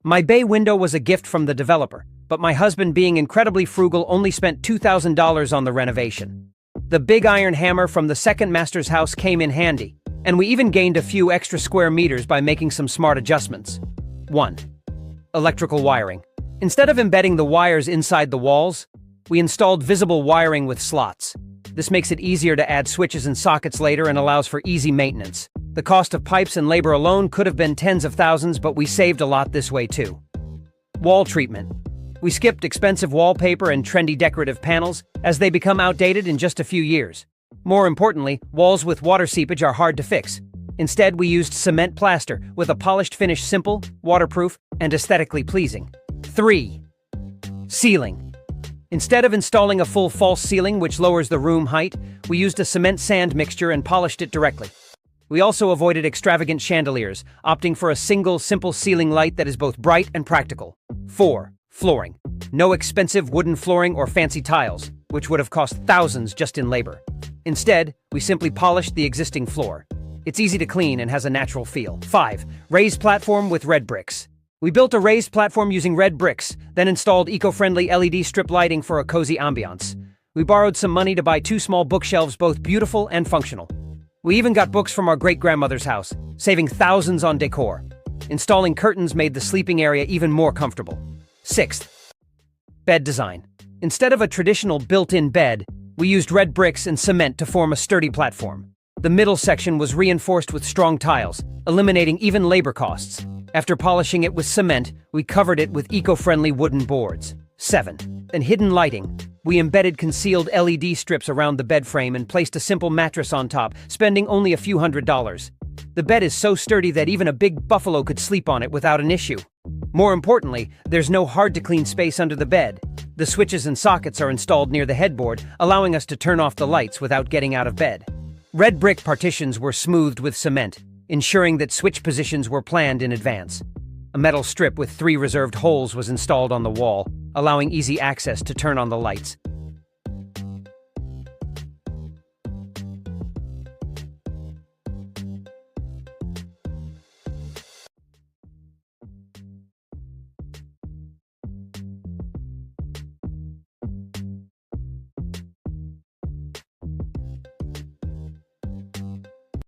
My bay window was a gift from the developer, but my husband, being incredibly frugal, only spent $2,000 on the renovation. The big iron hammer from the second master's house came in handy, and we even gained a few extra square meters by making some smart adjustments. 1. Electrical wiring. Instead of embedding the wires inside the walls, we installed visible wiring with slots. This makes it easier to add switches and sockets later and allows for easy maintenance. The cost of pipes and labor alone could have been tens of thousands, but we saved a lot this way too. Wall treatment. We skipped expensive wallpaper and trendy decorative panels, as they become outdated in just a few years. More importantly, walls with water seepage are hard to fix. Instead, we used cement plaster with a polished finish, simple, waterproof, and aesthetically pleasing. 3. Ceiling. Instead of installing a full false ceiling which lowers the room height, we used a cement sand mixture and polished it directly. We also avoided extravagant chandeliers, opting for a single, simple ceiling light that is both bright and practical. 4. Flooring. No expensive wooden flooring or fancy tiles, which would have cost thousands just in labor. Instead, we simply polished the existing floor. It's easy to clean and has a natural feel. 5. Raised platform with red bricks. We built a raised platform using red bricks, then installed eco-friendly LED strip lighting for a cozy ambiance. We borrowed some money to buy 2 small bookshelves, both beautiful and functional. We even got books from our great-grandmother's house, saving thousands on decor. Installing curtains made the sleeping area even more comfortable. 6th. Bed design. Instead of a traditional built-in bed, we used red bricks and cement to form a sturdy platform. The middle section was reinforced with strong tiles, eliminating even labor costs. After polishing it with cement, we covered it with eco-friendly wooden boards. 7. And hidden lighting. We embedded concealed LED strips around the bed frame and placed a simple mattress on top, spending only a few $100s. The bed is so sturdy that even a big buffalo could sleep on it without an issue. More importantly, there's no hard-to-clean space under the bed. The switches and sockets are installed near the headboard, allowing us to turn off the lights without getting out of bed. Red brick partitions were smoothed with cement, ensuring that switch positions were planned in advance. A metal strip with 3 reserved holes was installed on the wall, allowing easy access to turn on the lights.